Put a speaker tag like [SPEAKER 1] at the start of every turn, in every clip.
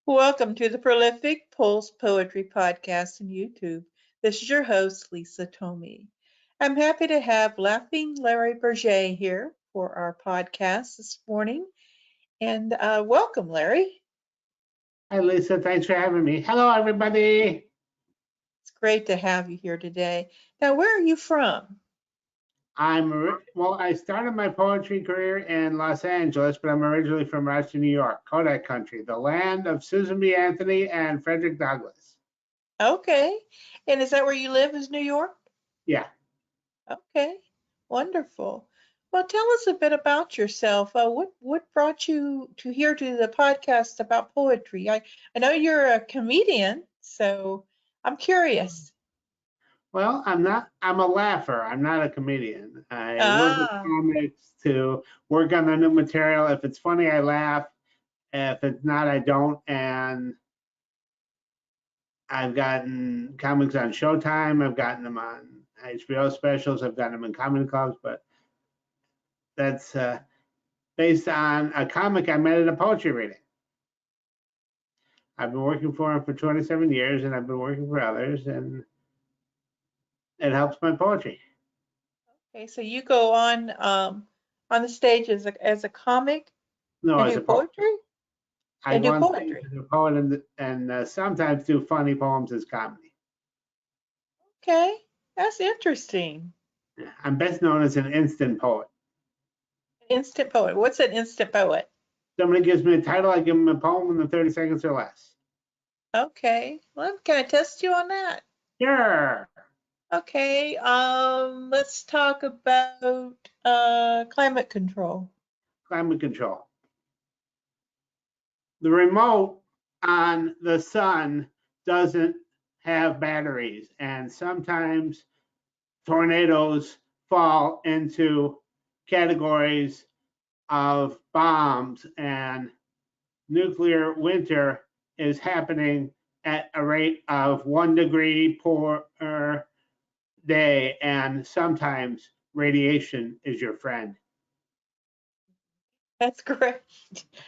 [SPEAKER 1] Welcome to the Prolific Pulse Poetry Podcast on YouTube. This is your host, Lisa Tomei. I'm happy to have Laughing Larry Berger here for our podcast this morning. And welcome, Larry.
[SPEAKER 2] Hi, Lisa. Thanks for having me. Hello, everybody.
[SPEAKER 1] It's great to have you here today. Now, where are you from?
[SPEAKER 2] I started my poetry career in Los Angeles, but I'm originally from Rochester, New York, Kodak country, the land of Susan B. Anthony and Frederick Douglass.
[SPEAKER 1] Okay. And is that where you live, is New York?
[SPEAKER 2] Yeah.
[SPEAKER 1] Okay. Wonderful. Well, tell us a bit about yourself. What brought you to here to the podcast about poetry? I know you're a comedian, so I'm curious.
[SPEAKER 2] Well, I'm a laugher. I'm not a comedian. I work with
[SPEAKER 1] Ah,
[SPEAKER 2] comics to work on the new material. If it's funny, I laugh. If it's not, I don't. And I've gotten comics on Showtime. I've gotten them on HBO specials. I've gotten them in comedy clubs, but that's based on a comic I met at a poetry reading. I've been working for him for 27 years, and I've been working for others, and it helps my poetry.
[SPEAKER 1] okay. So you go on the stage as a comic
[SPEAKER 2] No,
[SPEAKER 1] and
[SPEAKER 2] as
[SPEAKER 1] do
[SPEAKER 2] a poet.
[SPEAKER 1] poetry
[SPEAKER 2] I
[SPEAKER 1] and
[SPEAKER 2] go
[SPEAKER 1] do
[SPEAKER 2] on stage
[SPEAKER 1] poetry.
[SPEAKER 2] as a poet and sometimes do funny poems as comedy.
[SPEAKER 1] Okay, that's interesting.
[SPEAKER 2] I'm best known as an instant poet.
[SPEAKER 1] Instant poet. What's an instant poet?
[SPEAKER 2] Somebody gives me a title, I give them a poem in 30 seconds or less.
[SPEAKER 1] Okay. Well, can I test you on that?
[SPEAKER 2] Sure.
[SPEAKER 1] Okay, let's talk about climate control.
[SPEAKER 2] Climate control. The remote on the sun doesn't have batteries, and sometimes tornadoes fall into categories of bombs, and nuclear winter is happening at a rate of 1 degree per day, and sometimes radiation is your friend.
[SPEAKER 1] That's great.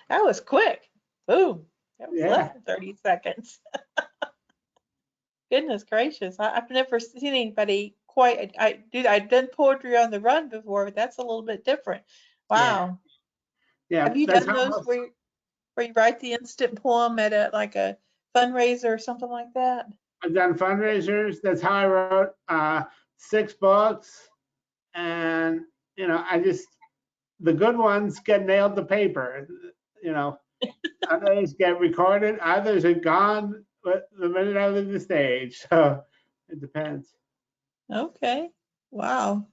[SPEAKER 1] That was quick. Boom. That was less
[SPEAKER 2] Yeah.
[SPEAKER 1] than 30 seconds. Goodness gracious. I've never seen anybody quite, I've done poetry on the run before, but that's a little bit different.
[SPEAKER 2] Yeah.
[SPEAKER 1] Wow.
[SPEAKER 2] Yeah.
[SPEAKER 1] Have you
[SPEAKER 2] That's
[SPEAKER 1] done
[SPEAKER 2] how
[SPEAKER 1] those where you write the instant poem at a fundraiser or something like that?
[SPEAKER 2] I've done fundraisers. That's how I wrote 6 books. And, the good ones get nailed to paper. You know, others get recorded, others are gone the minute I leave the stage. So it depends.
[SPEAKER 1] Okay. Wow.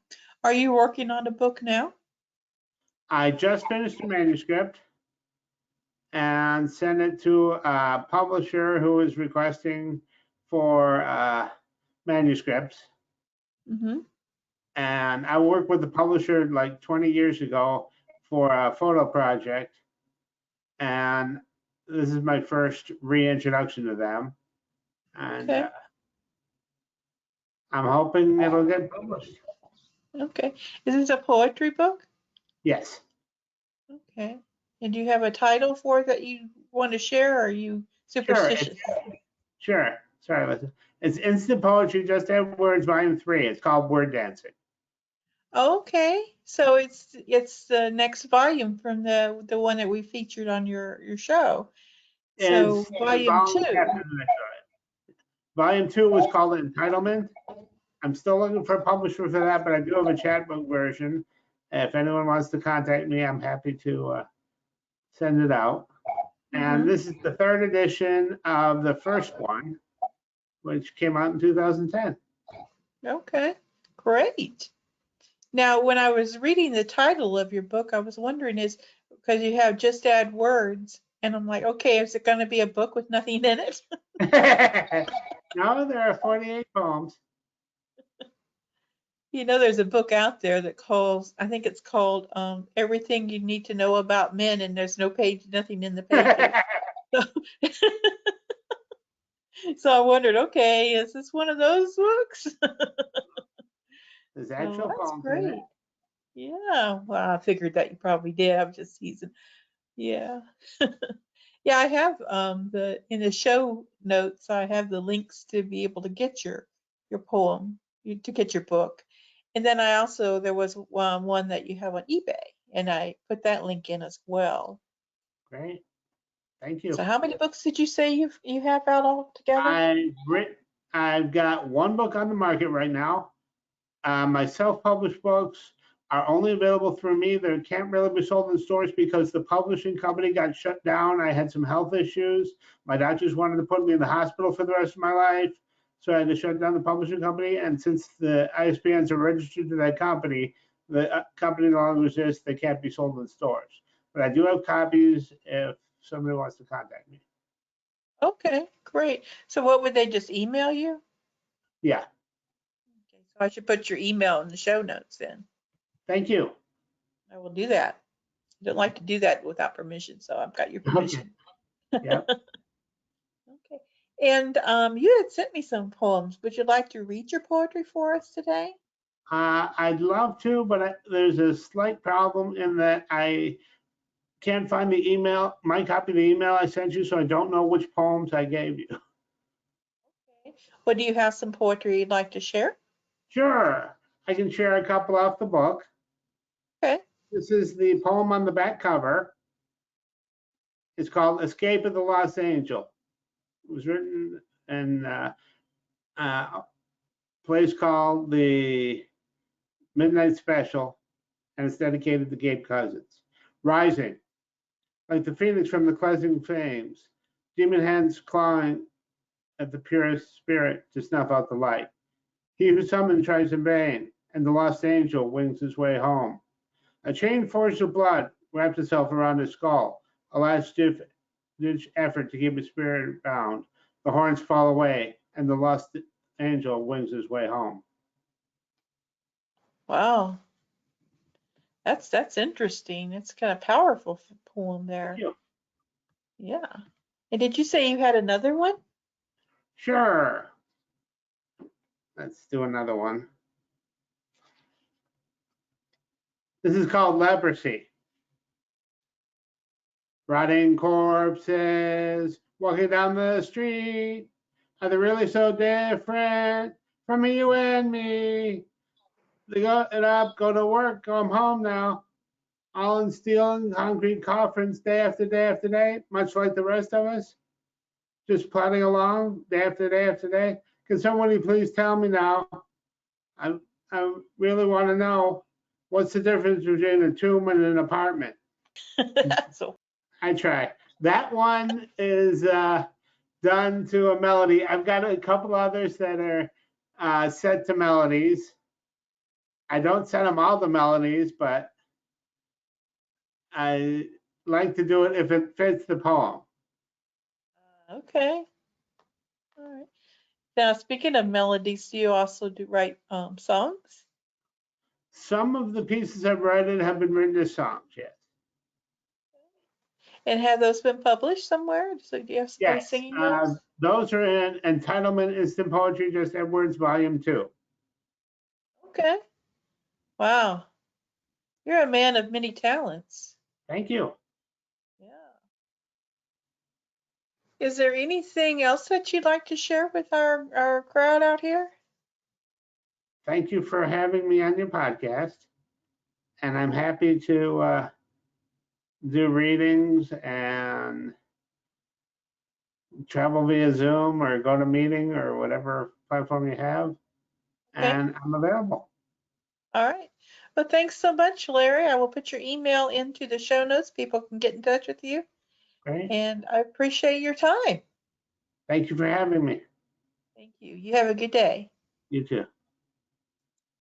[SPEAKER 1] Are you working on a book now?
[SPEAKER 2] I just finished a manuscript and sent it to a publisher who is requesting for manuscripts.
[SPEAKER 1] Mm-hmm.
[SPEAKER 2] And I worked with the publisher like 20 years ago for a photo project. And this is my first reintroduction to them. And
[SPEAKER 1] Okay.
[SPEAKER 2] I'm hoping it'll get published.
[SPEAKER 1] Okay. Is this a poetry book?
[SPEAKER 2] Yes.
[SPEAKER 1] Okay. And do you have a title for it that you want to share, or are you
[SPEAKER 2] Sure.
[SPEAKER 1] superstitious?
[SPEAKER 2] Sure. Sorry, listen. It's Instant Poetry, Just Add Words, Volume 3. It's called Word Dancing.
[SPEAKER 1] Okay. So it's the next volume from the one that we featured on your show. So
[SPEAKER 2] It's the
[SPEAKER 1] volume
[SPEAKER 2] volume
[SPEAKER 1] two.
[SPEAKER 2] after the next one. Volume 2 was called Entitlement. I'm still looking for a publisher for that, but I do have a chapbook version. If anyone wants to contact me, I'm happy to send it out. And
[SPEAKER 1] Mm-hmm.
[SPEAKER 2] this is the 3rd edition of the first one, which came out in 2010.
[SPEAKER 1] Okay. Great. Now, when I was reading the title of your book, I was wondering is because you have just add words, and I'm like, okay, is it going to be a book with nothing in it?
[SPEAKER 2] No, there are 48 poems.
[SPEAKER 1] You know, there's a book out there that calls, I think it's called Everything You Need to Know About Men, and there's nothing in the pages. So, so I wondered, okay, is this one of those books?
[SPEAKER 2] There's
[SPEAKER 1] Oh,
[SPEAKER 2] actual
[SPEAKER 1] that's
[SPEAKER 2] poems in it.
[SPEAKER 1] great. Yeah, well, I figured that you probably did. I was just teasing. Yeah. Yeah, I have in the show notes, I have the links to be able to get your poem, to get your book. And then I also, there was one that you have on eBay, and I put that link in as well.
[SPEAKER 2] Great. Thank you.
[SPEAKER 1] So how many books did you say you have out altogether?
[SPEAKER 2] I've got one book on the market right now. My self-published books are only available through me. They can't really be sold in stores because the publishing company got shut down. I had some health issues. My doctors wanted to put me in the hospital for the rest of my life, so I had to shut down the publishing company. And since the ISBNs are registered to that company, the company no longer exists. They can't be sold in stores. But I do have copies if somebody wants to contact me.
[SPEAKER 1] Okay, great. So what would they just email you?
[SPEAKER 2] Yeah.
[SPEAKER 1] Okay, so I should put your email in the show notes then.
[SPEAKER 2] Thank you.
[SPEAKER 1] I will do that. I don't like to do that without permission, so I've got your
[SPEAKER 2] Okay.
[SPEAKER 1] permission.
[SPEAKER 2] Yeah.
[SPEAKER 1] Okay. And you had sent me some poems. Would you like to read your poetry for us today?
[SPEAKER 2] I'd love to, but there's a slight problem in that I can't find the email, my copy of the email I sent you, so I don't know which poems I gave you.
[SPEAKER 1] Okay. Well, do you have some poetry you'd like to share?
[SPEAKER 2] Sure, I can share a couple off the book.
[SPEAKER 1] Okay.
[SPEAKER 2] This is the poem on the back cover. It's called Escape of the Lost Angel. It was written in a place called the Midnight Special, and it's dedicated to Gabe Cousins. Rising, like the phoenix from the cleansing flames, demon hands clawing at the purest spirit to snuff out the light. He who summoned tries in vain, and the lost angel wings his way home. A chain forged of blood wrapped itself around his skull, a last ditch effort to keep his spirit bound. The horns fall away, and the lost angel wings his way home.
[SPEAKER 1] Wow. That's interesting. It's kind of powerful poem
[SPEAKER 2] Thank
[SPEAKER 1] there.
[SPEAKER 2] you.
[SPEAKER 1] Yeah. And did you say you had another one?
[SPEAKER 2] Sure. Let's do another one. This is called Leprosy. Rotting corpses walking down the street. Are they really so different from you and me? They got it up, go to work, come home now. All in steel and concrete coffins day after day after day, much like the rest of us. Just plodding along day after day after day. Can somebody please tell me now? I, I really want to know what's the difference between a tomb and an apartment?
[SPEAKER 1] So,
[SPEAKER 2] I try. That one is done to a melody. I've got a couple others that are set to melodies. I don't set them all the melodies, but I like to do it if it fits the poem.
[SPEAKER 1] okay. All right. Now, speaking of melodies, do you also write songs?
[SPEAKER 2] Some of the pieces I've written have been written as songs, yes.
[SPEAKER 1] And have those been published somewhere? So do you have somebody
[SPEAKER 2] Yes,
[SPEAKER 1] singing those?
[SPEAKER 2] those are in Entitlement Instant Poetry, Just Edwards, Volume 2.
[SPEAKER 1] Okay. Wow. You're a man of many talents.
[SPEAKER 2] Thank you.
[SPEAKER 1] Yeah. Is there anything else that you'd like to share with our crowd out here?
[SPEAKER 2] Thank you for having me on your podcast. And I'm happy to do readings and travel via Zoom or go to meeting or whatever platform you have.
[SPEAKER 1] Okay.
[SPEAKER 2] And I'm available.
[SPEAKER 1] All right. Well, thanks so much, Larry. I will put your email into the show notes. People can get in touch with you.
[SPEAKER 2] Great.
[SPEAKER 1] And I appreciate your time.
[SPEAKER 2] Thank you for having me.
[SPEAKER 1] Thank you. You have a good day.
[SPEAKER 2] You too.